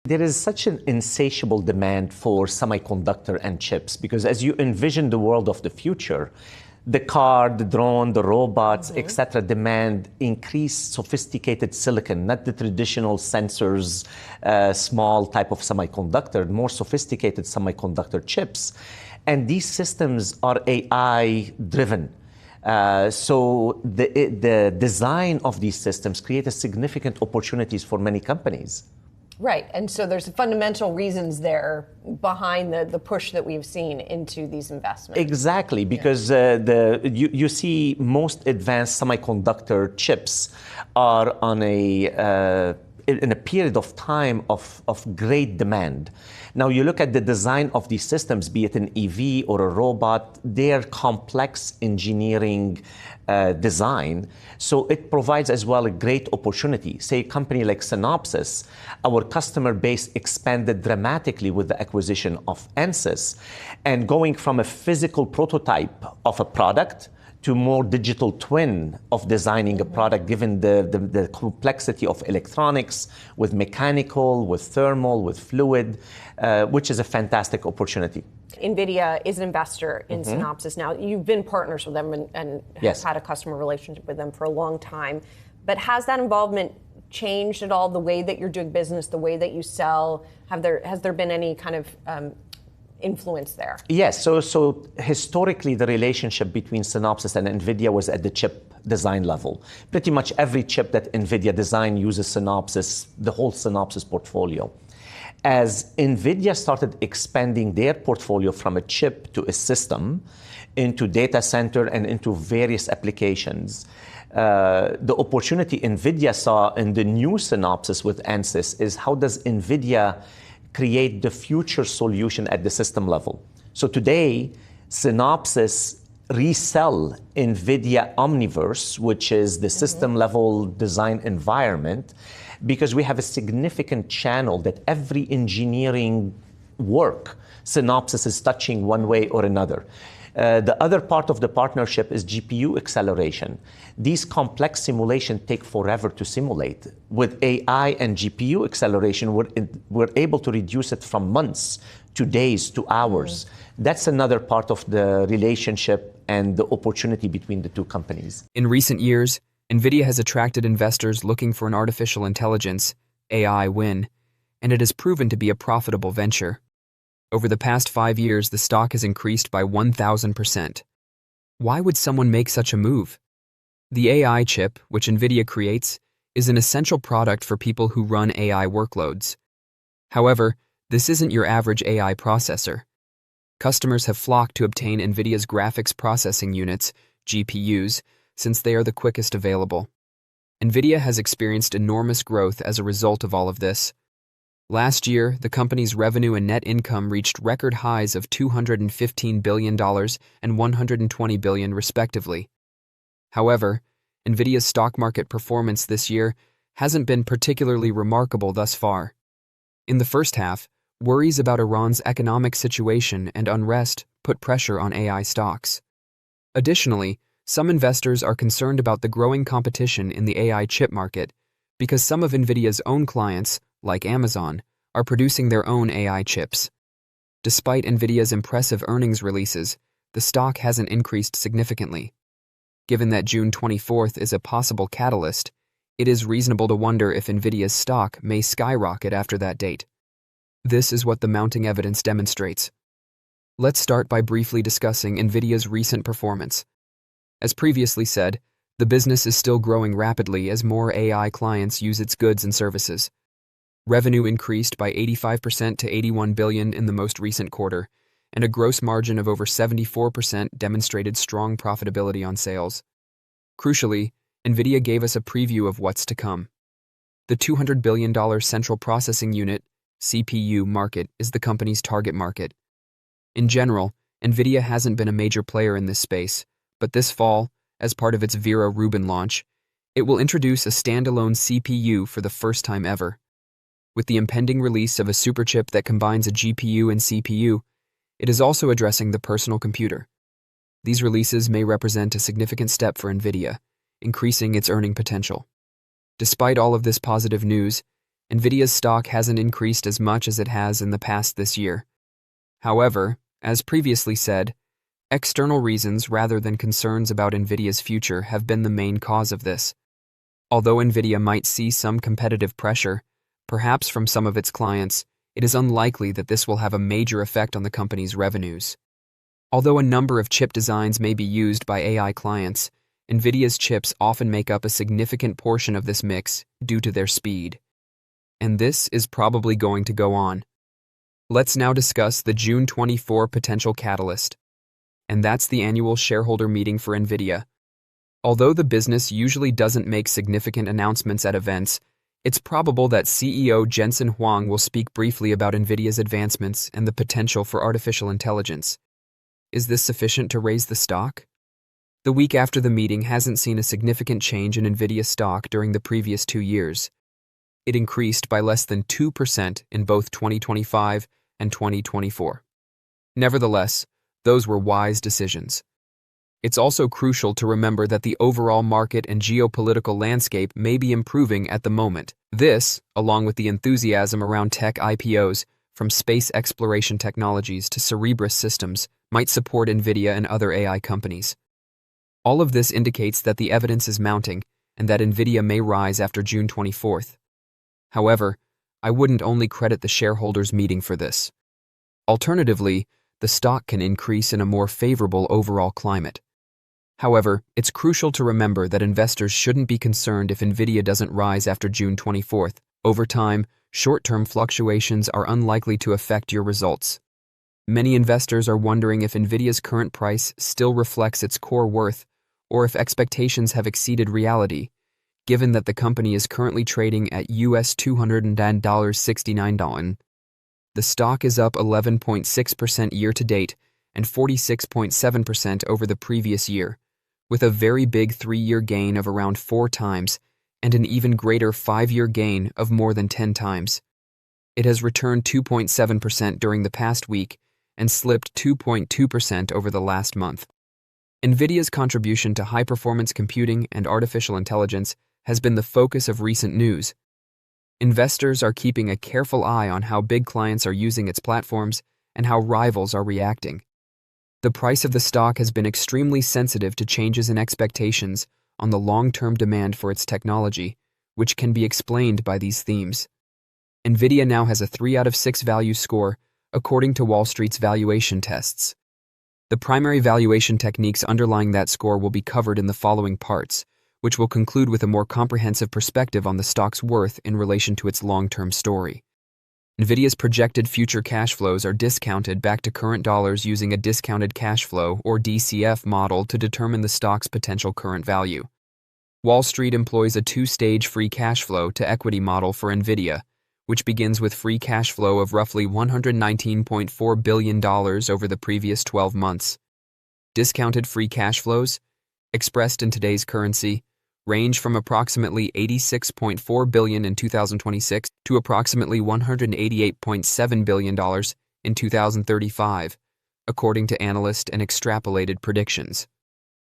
There is such an insatiable demand for semiconductor and chips because as you envision the world of the future, the car, the drone, the robots, etc., demand increased sophisticated silicon, not the traditional sensors, small type of semiconductor, more sophisticated semiconductor chips. And these systems are AI driven. So the design of these systems creates significant opportunities for many companies. Right, and so there's fundamental reasons there behind the push that we've seen into these investments. Exactly, because you see most advanced semiconductor chips are on in a period of time of great demand. Now you look at the design of these systems, be it an EV or a robot, they're complex engineering design. So it provides as well a great opportunity. Say a company like Synopsys, our customer base expanded dramatically with the acquisition of Ansys, and going from a physical prototype of a product to more digital twin of designing a product, given the complexity of electronics with mechanical, with thermal, with fluid, which is a fantastic opportunity. Nvidia is an investor in Synopsys now. You've been partners with them and Yes. have had a customer relationship with them for a long time. But has that involvement changed at all, the way that you're doing business, the way that you sell? Has there been any kind of influence there? Yes, so historically the relationship between Synopsys and Nvidia was at the chip design level. Pretty much every chip that Nvidia design uses Synopsys, the whole Synopsys portfolio. As Nvidia started expanding their portfolio from a chip to a system into data center and into various applications, the opportunity Nvidia saw in the new Synopsys with Ansys is how does Nvidia create the future solution at the system level. So today, Synopsys resell NVIDIA Omniverse, which is the system level design environment, because we have a significant channel that every engineering work Synopsys is touching one way or another. The other part of the partnership is GPU acceleration. These complex simulations take forever to simulate. With AI and GPU acceleration, we're able to reduce it from months to days to hours. That's another part of the relationship and the opportunity between the two companies. In recent years, NVIDIA has attracted investors looking for an artificial intelligence, AI win, and it has proven to be a profitable venture. Over the past 5 years, the stock has increased by 1,000%. Why would someone make such a move? The AI chip, which NVIDIA creates, is an essential product for people who run AI workloads. However, this isn't your average AI processor. Customers have flocked to obtain NVIDIA's graphics processing units, GPUs, since they are the quickest available. NVIDIA has experienced enormous growth as a result of all of this. Last year, the company's revenue and net income reached record highs of $215 billion and $120 billion, respectively. However, NVIDIA's stock market performance this year hasn't been particularly remarkable thus far. In the first half, worries about Iran's economic situation and unrest put pressure on AI stocks. Additionally, some investors are concerned about the growing competition in the AI chip market because some of NVIDIA's own clients, like Amazon, are producing their own AI chips. Despite NVIDIA's impressive earnings releases, the stock hasn't increased significantly. Given that June 24th is a possible catalyst, it is reasonable to wonder if NVIDIA's stock may skyrocket after that date. This is what the mounting evidence demonstrates. Let's start by briefly discussing NVIDIA's recent performance. As previously said, the business is still growing rapidly as more AI clients use its goods and services. Revenue increased by 85% to $81 billion in the most recent quarter, and a gross margin of over 74% demonstrated strong profitability on sales. Crucially, NVIDIA gave us a preview of what's to come. The $200 billion central processing unit, CPU, market is the company's target market. In general, NVIDIA hasn't been a major player in this space, but this fall, as part of its Vera Rubin launch, it will introduce a standalone CPU for the first time ever. With the impending release of a superchip that combines a GPU and CPU, it is also addressing the personal computer. These releases may represent a significant step for NVIDIA, increasing its earning potential. Despite all of this positive news, Nvidia's stock hasn't increased as much as it has in the past this year. However, as previously said, external reasons rather than concerns about Nvidia's future have been the main cause of this. Although Nvidia might see some competitive pressure, perhaps from some of its clients, it is unlikely that this will have a major effect on the company's revenues. Although a number of chip designs may be used by AI clients, Nvidia's chips often make up a significant portion of this mix due to their speed. And this is probably going to go on. Let's now discuss the June 24 potential catalyst. And that's the annual shareholder meeting for Nvidia. Although the business usually doesn't make significant announcements at events, it's probable that CEO Jensen Huang will speak briefly about Nvidia's advancements and the potential for artificial intelligence. Is this sufficient to raise the stock? The week after the meeting hasn't seen a significant change in Nvidia stock during the previous 2 years. It increased by less than 2% in both 2025 and 2024. Nevertheless, those were wise decisions. It's also crucial to remember that the overall market and geopolitical landscape may be improving at the moment. This, along with the enthusiasm around tech IPOs, from space exploration technologies to Cerebrus systems, might support Nvidia and other AI companies. All of this indicates that the evidence is mounting and that Nvidia may rise after June 24th. However, I wouldn't only credit the shareholders' meeting for this. Alternatively, the stock can increase in a more favorable overall climate. However, it's crucial to remember that investors shouldn't be concerned if Nvidia doesn't rise after June 24th. Over time, short-term fluctuations are unlikely to affect your results. Many investors are wondering if Nvidia's current price still reflects its core worth or if expectations have exceeded reality, given that the company is currently trading at US $269. The stock is up 11.6% year-to-date and 46.7% over the previous year, with a very big 3-year gain of around 4 times and an even greater 5-year gain of more than 10 times. It has returned 2.7% during the past week and slipped 2.2% over the last month. Nvidia's contribution to high-performance computing and artificial intelligence has been the focus of recent news. Investors are keeping a careful eye on how big clients are using its platforms and how rivals are reacting. The price of the stock has been extremely sensitive to changes in expectations on the long-term demand for its technology, which can be explained by these themes. Nvidia now has a 3 out of 6 value score, according to Wall Street's valuation tests. The primary valuation techniques underlying that score will be covered in the following parts, which will conclude with a more comprehensive perspective on the stock's worth in relation to its long-term story. Nvidia's projected future cash flows are discounted back to current dollars using a discounted cash flow, or DCF, model to determine the stock's potential current value. Wall Street employs a 2-stage free cash flow to equity model for Nvidia, which begins with free cash flow of roughly $119.4 billion over the previous 12 months. Discounted free cash flows, expressed in today's currency, range from approximately $86.4 billion in 2026 to approximately $188.7 billion in 2035, according to analyst and extrapolated predictions.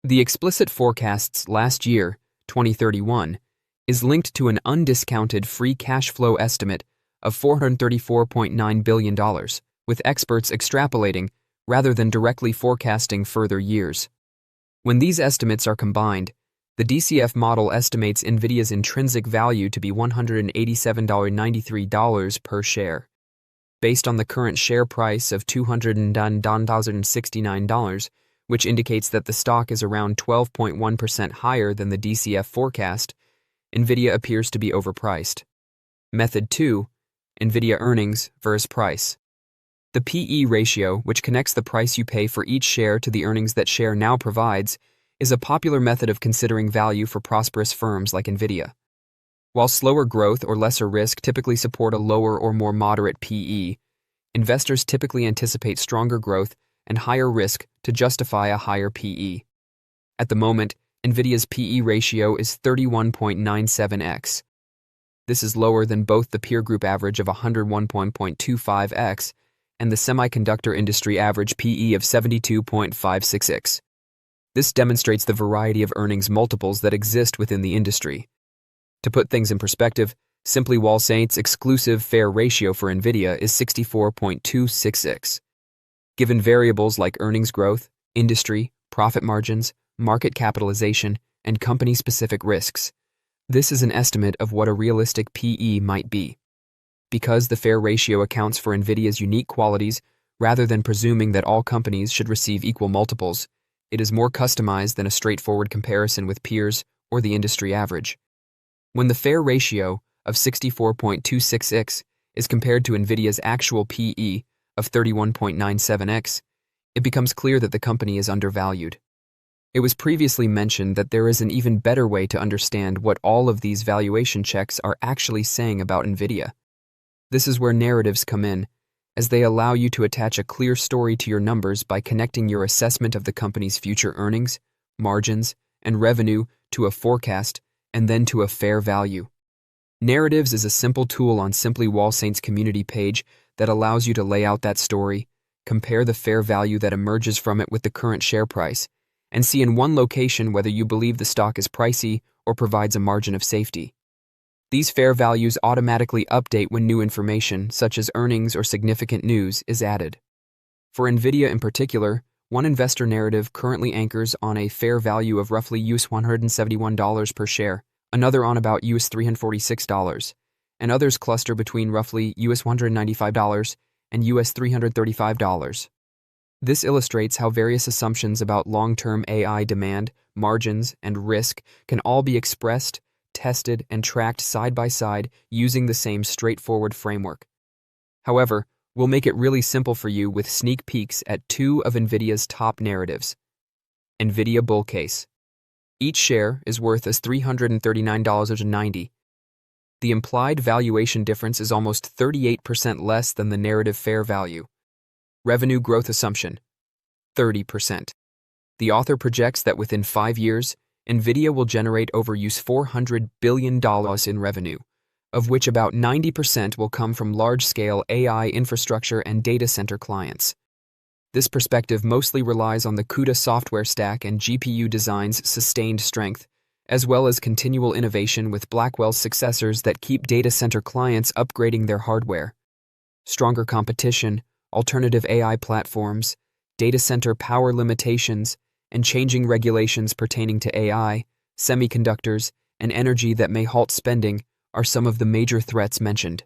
The explicit forecasts last year, 2031, is linked to an undiscounted free cash flow estimate of $434.9 billion, with experts extrapolating rather than directly forecasting further years. When these estimates are combined, the DCF model estimates Nvidia's intrinsic value to be $187.93 per share. Based on the current share price of $269, which indicates that the stock is around 12.1% higher than the DCF forecast, Nvidia appears to be overpriced. Method 2, Nvidia earnings versus price. The PE ratio, which connects the price you pay for each share to the earnings that share now provides, is a popular method of considering value for prosperous firms like Nvidia. While slower growth or lesser risk typically support a lower or more moderate PE, investors typically anticipate stronger growth and higher risk to justify a higher PE. At the moment, Nvidia's PE ratio is 31.97x. This is lower than both the peer group average of 101.25x and the semiconductor industry average PE of 72.56x. This demonstrates the variety of earnings multiples that exist within the industry. To put things in perspective, Simply Wall-Saint's exclusive fair ratio for Nvidia is 64.266. Given variables like earnings growth, industry, profit margins, market capitalization, and company-specific risks, this is an estimate of what a realistic PE might be. Because the fair ratio accounts for Nvidia's unique qualities rather than presuming that all companies should receive equal multiples, it is more customized than a straightforward comparison with peers or the industry average. When the fair ratio of 64.266 is compared to Nvidia's actual PE of 31.97x, it becomes clear that the company is undervalued. It was previously mentioned that there is an even better way to understand what all of these valuation checks are actually saying about Nvidia. This is where narratives come in, as they allow you to attach a clear story to your numbers by connecting your assessment of the company's future earnings, margins, and revenue to a forecast and then to a fair value. Narratives is a simple tool on Simply Wall-Saint's community page that allows you to lay out that story, compare the fair value that emerges from it with the current share price, and see in one location whether you believe the stock is pricey or provides a margin of safety. These fair values automatically update when new information, such as earnings or significant news, is added. For Nvidia in particular, one investor narrative currently anchors on a fair value of roughly $171 per share, another on about $346, and others cluster between roughly $195 and $335. This illustrates how various assumptions about long-term AI demand, margins, and risk can all be expressed, tested, and tracked side by side using the same straightforward framework. However, we'll make it really simple for you with sneak peeks at two of Nvidia's top narratives. Nvidia Bull Case. Each share is worth as $339.90. The implied valuation difference is almost 38% less than the narrative fair value. Revenue growth assumption, 30%. The author projects that within 5 years, Nvidia will generate over $400 billion in revenue, of which about 90% will come from large-scale AI infrastructure and data center clients. This perspective mostly relies on the CUDA software stack and GPU design's sustained strength, as well as continual innovation with Blackwell's successors that keep data center clients upgrading their hardware. Stronger competition, alternative AI platforms, data center power limitations, and changing regulations pertaining to AI, semiconductors, and energy that may halt spending are some of the major threats mentioned.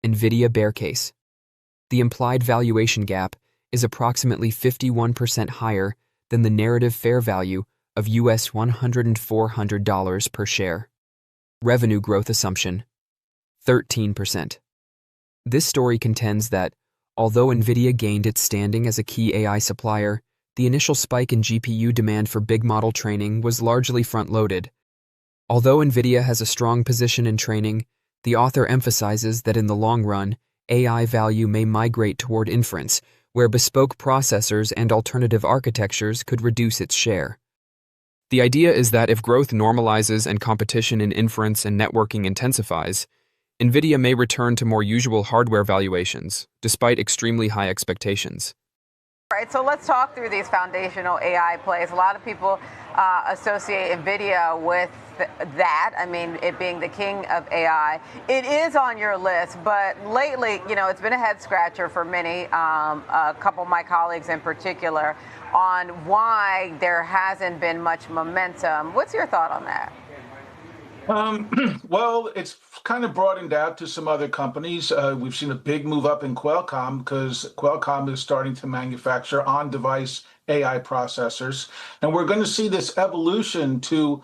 Nvidia Bear Case. The implied valuation gap is approximately 51% higher than the narrative fair value of $1,400 per share. Revenue growth assumption, 13%. This story contends that, although Nvidia gained its standing as a key AI supplier, the initial spike in GPU demand for big model training was largely front-loaded. Although Nvidia has a strong position in training, the author emphasizes that in the long run, AI value may migrate toward inference, where bespoke processors and alternative architectures could reduce its share. The idea is that if growth normalizes and competition in inference and networking intensifies, Nvidia may return to more usual hardware valuations, despite extremely high expectations. All right, so let's talk through these foundational AI plays. A lot of people associate Nvidia with that. I mean, it being the king of AI. It is on your list, but lately, it's been a head scratcher for many, a couple of my colleagues in particular, on why there hasn't been much momentum. What's your thought on that? Well, it's kind of broadened out to some other companies. We've seen a big move up in Qualcomm because Qualcomm is starting to manufacture on-device AI processors. And we're going to see this evolution to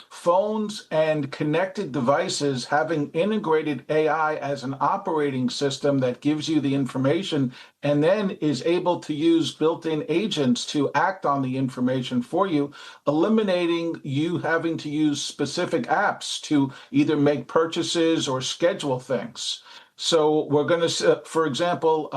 phones and connected devices having integrated AI as an operating system that gives you the information and then is able to use built-in agents to act on the information for you, eliminating you having to use specific apps to either make purchases or schedule things. So we're going to, for example,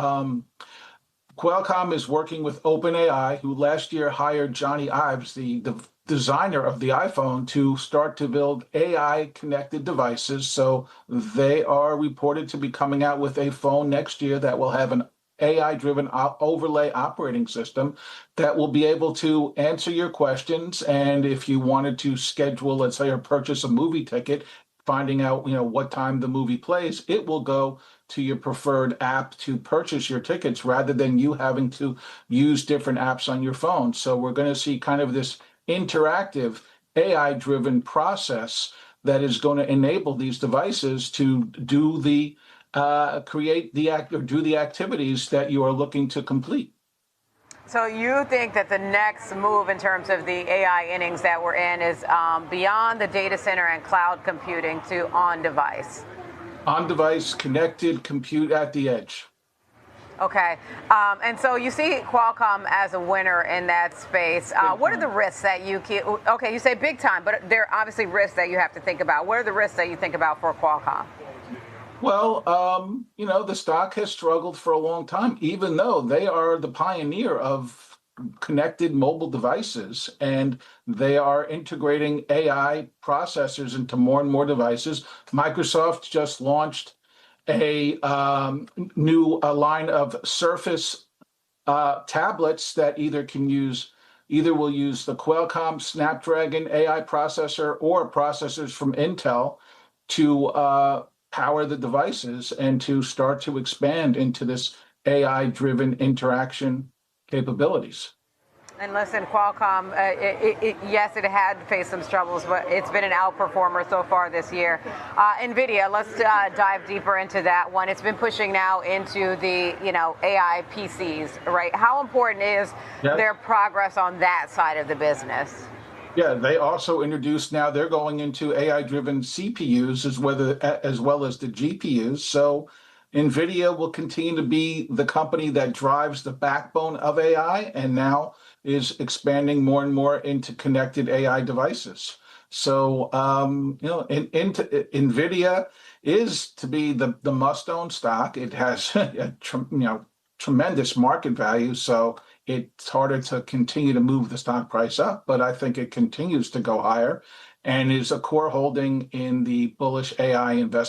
Qualcomm is working with OpenAI, who last year hired Johnny Ives, the designer of the iPhone, to start to build AI connected devices. So they are reported to be coming out with a phone next year that will have an AI-driven overlay operating system that will be able to answer your questions. And if you wanted to schedule, let's say, or purchase a movie ticket, finding out, what time the movie plays, it will go to your preferred app to purchase your tickets rather than you having to use different apps on your phone. So we're going to see kind of this interactive AI-driven process that is going to enable these devices to do the create the act or do the activities that you are looking to complete. So you think that the next move in terms of the AI innings that we're in is beyond the data center and cloud computing to on-device? On-device, connected, compute at the edge. Okay. And so you see Qualcomm as a winner in that space. What are the risks that you keep? Okay, you say big time, but there are obviously risks that you have to think about. What are the risks that you think about for Qualcomm? Well, the stock has struggled for a long time, even though they are the pioneer of connected mobile devices, and they are integrating AI processors into more and more devices. Microsoft just launched a new line of Surface tablets that either will use the Qualcomm Snapdragon AI processor or processors from Intel to power the devices and to start to expand into this AI-driven interaction capabilities. And listen, Qualcomm, yes, it had faced some struggles, but it's been an outperformer so far this year. Nvidia, let's dive deeper into that one. It's been pushing now into the AI PCs, right? How important is their progress on that side of the business? Yeah, they also introduced, now they're going into AI-driven CPUs as well as the GPUs. So Nvidia will continue to be the company that drives the backbone of AI and now is expanding more and more into connected AI devices. So, Nvidia is to be the must-own stock. It has tremendous market value, so it's harder to continue to move the stock price up, but I think it continues to go higher and is a core holding in the bullish AI investment